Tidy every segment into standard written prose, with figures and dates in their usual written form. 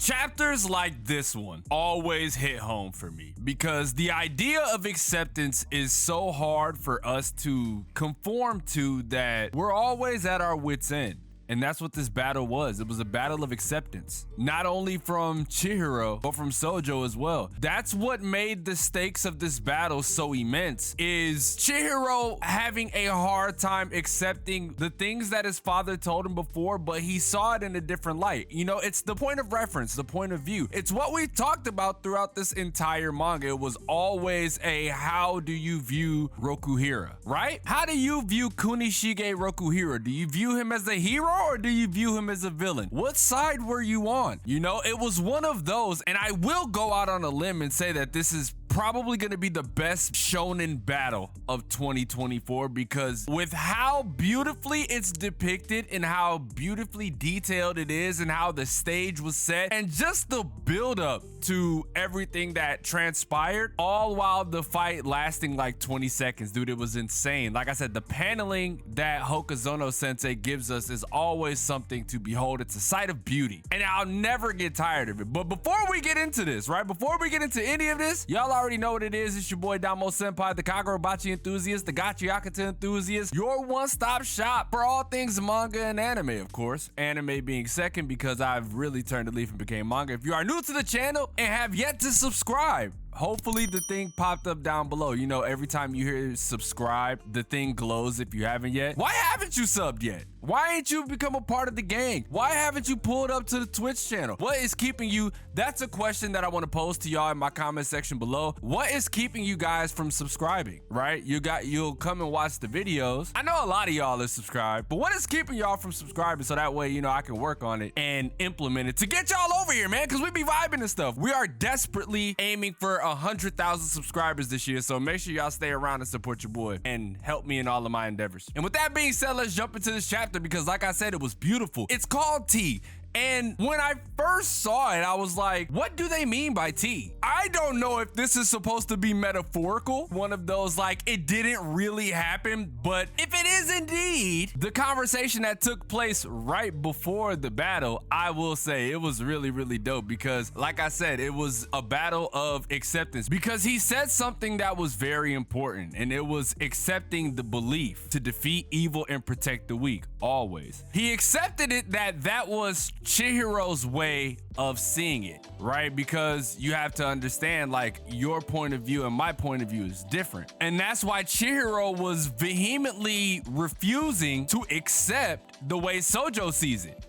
Chapters like this one always hit home for me because the idea of acceptance is so hard for us to conform to that we're always at our wits' end. And that's what this battle was. It was a battle of acceptance, not only from Chihiro, but from Sojo as well. That's what made the stakes of this battle so immense, is Chihiro having a hard time accepting the things that his father told him before, but he saw it in a different light. You know, it's the point of reference, the point of view. It's what we talked about throughout this entire manga. It was always a, how do you view Rokuhira, right? How do you view Kunishige Rokuhira? Do you view him as a hero, or do you view him as a villain? What side were you on? You know, it was one of those, and I will go out on a limb and say that this is probably going to be the best shonen battle of 2024, because with how beautifully it's depicted and how beautifully detailed it is and how the stage was set and just the build up to everything that transpired, all while the fight lasting like 20 seconds, dude, it was insane. Like I said, the paneling that Hokazono Sensei gives us is always something to behold. It's a sight of beauty, and I'll never get tired of it. But before we get into this, right, before we get into any of this, y'all already know what it is. It's your boy DomoSenpai, the Kagurabachi enthusiast, the Gachiakata enthusiast, your one-stop shop for all things manga and anime, of course. Anime being second because I've really turned a leaf and became manga. If you are new to the channel and have yet to subscribe, hopefully the thing popped up down below. You know, every time you hear subscribe, the thing glows if you haven't yet. Why haven't you subbed yet? Why ain't you become a part of the gang? Why haven't you pulled up to the Twitch channel? What is keeping you? That's a question that I want to pose to y'all in my comment section below. What is keeping you guys from subscribing, right? You'll come and watch the videos. I know a lot of y'all are subscribed, but what is keeping y'all from subscribing so that way, you know, I can work on it and implement it to get y'all over here, man, because we be vibing and stuff. We are desperately aiming for 100,000 subscribers this year, so make sure y'all stay around and support your boy and help me in all of my endeavors. And with that being said, let's jump into this chapter because, like I said, it was beautiful. It's called T. And when I first saw it, I was like, what do they mean by T? I don't know if this is supposed to be metaphorical. One of those, like, it didn't really happen. But if it is indeed the conversation that took place right before the battle, I will say it was really, really dope because, like I said, it was a battle of acceptance because he said something that was very important, and it was accepting the belief to defeat evil and protect the weak, always. He accepted it that was Chihiro's way of seeing it, right? Because you have to understand, like, your point of view and my point of view is different. And that's why Chihiro was vehemently refusing to accept the way Sojo sees it.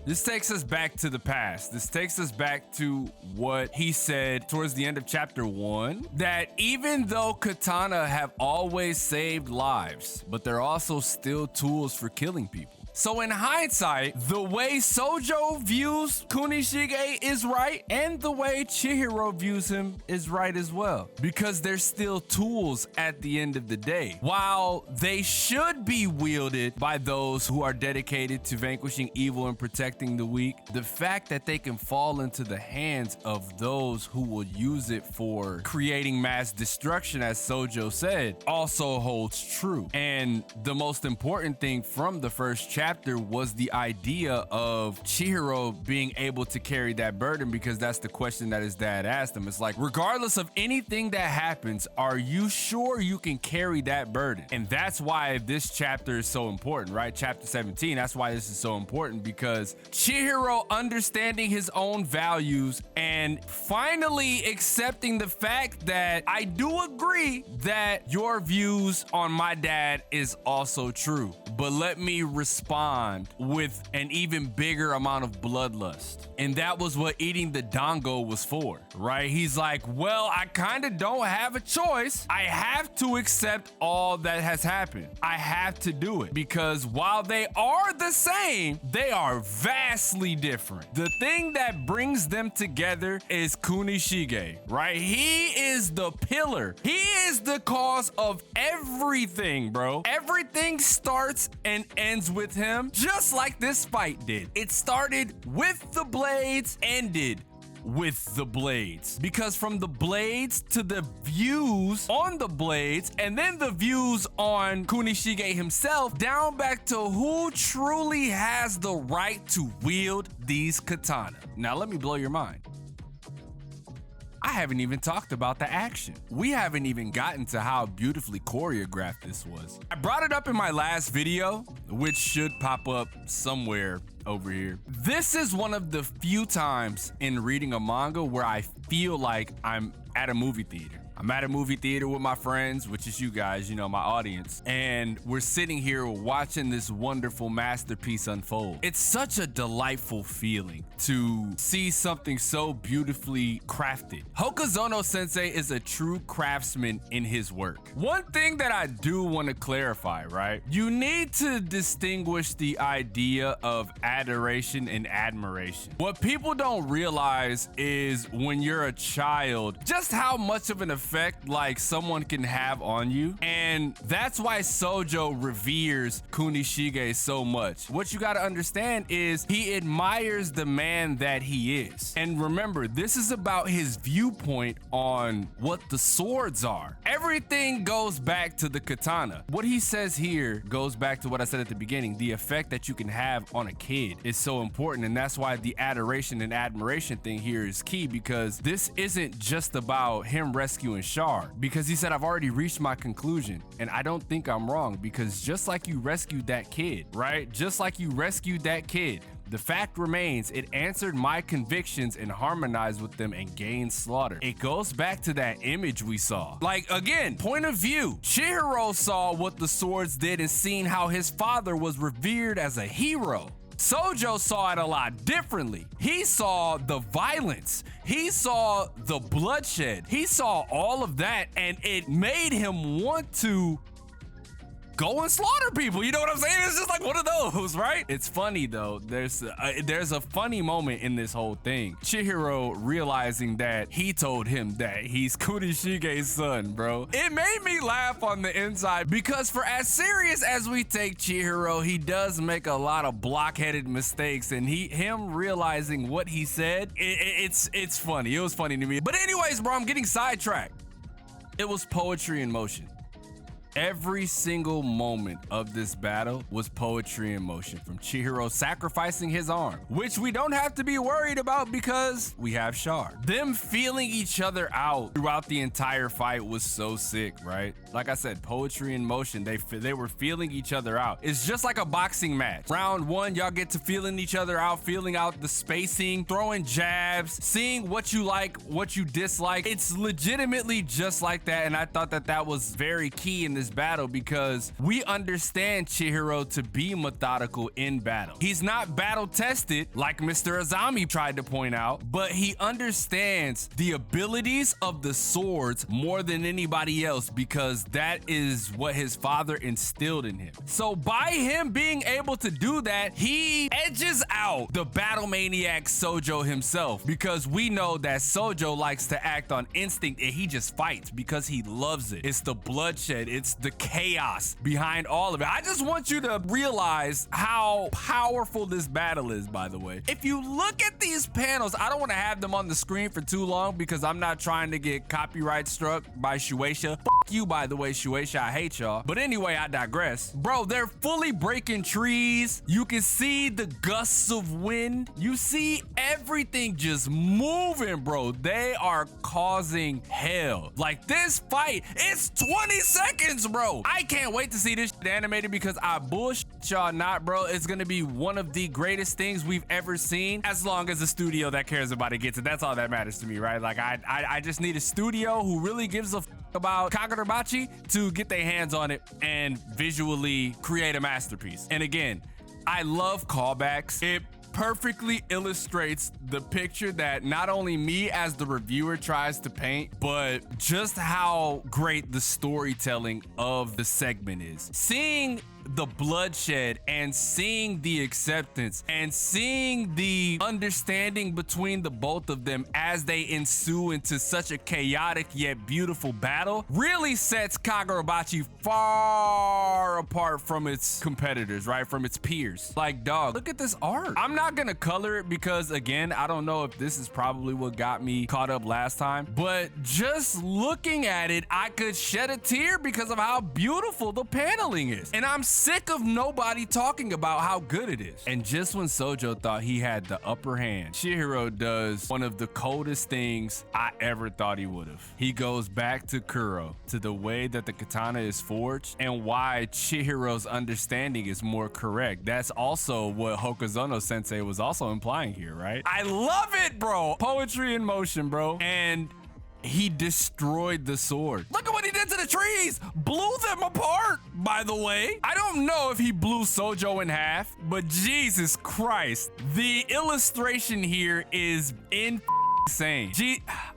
This takes us back to the past. This takes us back to what he said towards the end of chapter 1, that even though katana have always saved lives, but they're also still tools for killing people. So in hindsight, the way Sojo views Kunishige is right, and the way Chihiro views him is right as well, because they're still tools at the end of the day. While they should be wielded by those who are dedicated to vanquishing evil and protecting the weak, the fact that they can fall into the hands of those who will use it for creating mass destruction, as Sojo said, also holds true. And the most important thing from the first chapter was the idea of Chihiro being able to carry that burden, because that's the question that his dad asked him. It's like, regardless of anything that happens, are you sure you can carry that burden? And that's why this chapter is so important, right? Chapter 17, that's why this is so important, because Chihiro understanding his own values and finally accepting the fact that I do agree that your views on my dad is also true, but let me respond with an even bigger amount of bloodlust. And that was what eating the dango was for, right? He's like, well, I kind of don't have a choice. I have to accept all that has happened. I have to do it, because while they are the same, they are vastly different. The thing that brings them together is Kunishige, right? He is the pillar. He is the cause of everything, bro. Everything starts and ends with him, just like this fight did. It started with the blades, ended with the blades, because from the blades to the views on the blades and then the views on Kunishige himself, down back to who truly has the right to wield these katana. Now let me blow your mind. I haven't even talked about the action. We haven't even gotten to how beautifully choreographed this was. I brought it up in my last video, which should pop up somewhere over here. This is one of the few times in reading a manga where I feel like I'm at a movie theater. I'm at a movie theater with my friends, which is you guys, you know, my audience, and we're sitting here watching this wonderful masterpiece unfold. It's such a delightful feeling to see something so beautifully crafted. Hokuzono Sensei is a true craftsman in his work. One thing that I do want to clarify, right? You need to distinguish the idea of adoration and admiration. What people don't realize is when you're a child, just how much of an effect like someone can have on you, and that's why Sojo reveres Kunishige so much. What you got to understand is he admires the man that he is, and remember, this is about his viewpoint on what the swords are. Everything goes back to the katana. What he says here goes back to what I said at the beginning. The effect that you can have on a kid is so important, and that's why the adoration and admiration thing here is key, because this isn't just about him rescuing Char, because he said, I've already reached my conclusion, and I don't think I'm wrong, because just like you rescued that kid, right? Just like you rescued that kid, the fact remains, it answered my convictions and harmonized with them and gained slaughter. It goes back to that image we saw. Like, again, point of view. Chihiro saw what the swords did and seen how his father was revered as a hero. Sojo saw it a lot differently. He saw the violence. He saw the bloodshed. He saw all of that, and it made him want to go and slaughter people. You know what I'm saying? It's just like one of those, right? It's funny though. There's a funny moment in this whole thing. Chihiro realizing that he told him that he's Kunishige's son, bro. It made me laugh on the inside, because for as serious as we take Chihiro, he does make a lot of blockheaded mistakes, and him realizing what he said, it's funny. It was funny to me. But anyways, bro, I'm getting sidetracked. It was poetry in motion. Every single moment of this battle was poetry in motion, from Chihiro sacrificing his arm, which we don't have to be worried about because we have Char. Them feeling each other out throughout the entire fight was so sick, right? Like I said, poetry in motion. They were feeling each other out. It's just like a boxing match. Round one, y'all get to feeling each other out, feeling out the spacing, throwing jabs, seeing what you like, what you dislike. It's legitimately just like that, and I thought that that was very key in this battle, because we understand Chihiro to be methodical in battle. He's not battle tested like Mr. Azami tried to point out, but he understands the abilities of the swords more than anybody else, because that is what his father instilled in him. So by him being able to do that, he edges out the battle maniac Sojo himself, because we know that Sojo likes to act on instinct, and he just fights because he loves it. It's the bloodshed, it's the chaos behind all of it. I just want you to realize how powerful this battle is, by the way. If you look at these panels, I don't want to have them on the screen for too long because I'm not trying to get copyright struck by Shueisha. F you, by the way, Shueisha, I hate y'all. But anyway, I digress. Bro, they're fully breaking trees. You can see the gusts of wind. You see everything just moving, bro. They are causing hell. Like, this fight, it's 20 seconds, bro. I can't wait to see this shit animated, because I bullshit y'all not, bro. It's gonna be one of the greatest things we've ever seen, as long as the studio that cares about it gets it. That's all that matters to me, right? Like, I just need a studio who really gives a f about Kagurabachi to get their hands on it and visually create a masterpiece. And again, I love callbacks. It perfectly illustrates the picture that not only me as the reviewer tries to paint, but just how great the storytelling of the segment is. Seeing the bloodshed and seeing the acceptance and seeing the understanding between the both of them as they ensue into such a chaotic yet beautiful battle really sets Kagurabachi far apart from its competitors, right? From its peers. Like, dog, look at this art. I'm not gonna color it because, again, I don't know if this is probably what got me caught up last time, but just looking at it, I could shed a tear because of how beautiful the paneling is. And I'm sick of nobody talking about how good it is. And just when Sojo thought he had the upper hand, Chihiro does one of the coldest things I ever thought he would have. He goes back to Kuro, to the way that the katana is forged and why Chihiro's understanding is more correct. That's also what Hokuzono Sensei was also implying here, right? I love it, bro. Poetry in motion, bro. And he destroyed the sword. Look at what he did to the trees. Blew them apart, by the way. I don't know if he blew Sojo in half, but Jesus Christ. The illustration here is insane.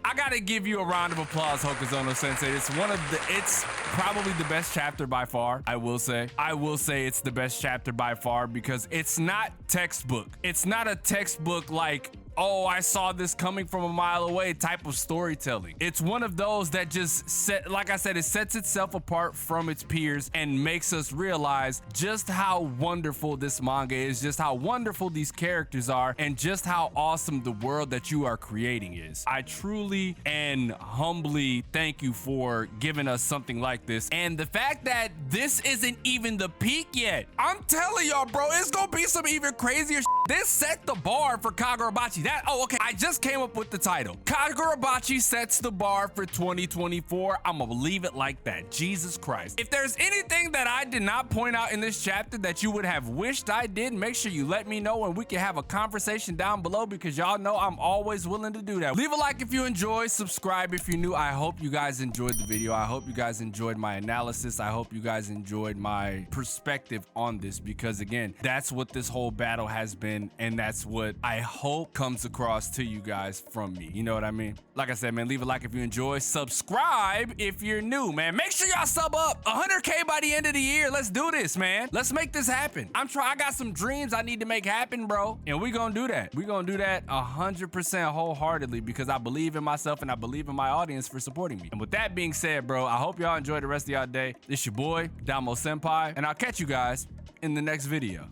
I gotta give you a round of applause, Hokuzono Sensei. It's probably the best chapter by far, I will say. I will say it's the best chapter by far because it's not textbook. It's not a textbook like, oh, I saw this coming from a mile away type of storytelling. It's one of those that just like I said, it sets itself apart from its peers and makes us realize just how wonderful this manga is, just how wonderful these characters are, and just how awesome the world that you are creating is. I truly and humbly thank you for giving us something like this. And the fact that this isn't even the peak yet, I'm telling y'all, bro, it's gonna be some even crazier shit. This set the bar for Kagurabachi. Okay, I just came up with the title. Kagurabachi sets the bar for 2024. I'm gonna leave it like that. Jesus Christ. If there's anything that I did not point out in this chapter that you would have wished I did, make sure you let me know and we can have a conversation down below because y'all know I'm always willing to do that. Leave a like if you enjoy, subscribe if you're new. I hope you guys enjoyed the video. I hope you guys enjoyed my analysis. I hope you guys enjoyed my perspective on this because, again, that's what this whole battle has been, and that's what I hope comes across to you guys from me. You know what I mean? Like I said, man, leave a like if you enjoy. Subscribe if you're new, man. Make sure y'all sub up. 100K by the end of the year. Let's do this, man. Let's make this happen. I got some dreams I need to make happen, bro. And we gonna do that. We gonna do that 100% wholeheartedly because I believe in myself and I believe in my audience for supporting me. And with that being said, bro, I hope y'all enjoy the rest of y'all day. It's your boy, DomoSenpai, and I'll catch you guys in the next video.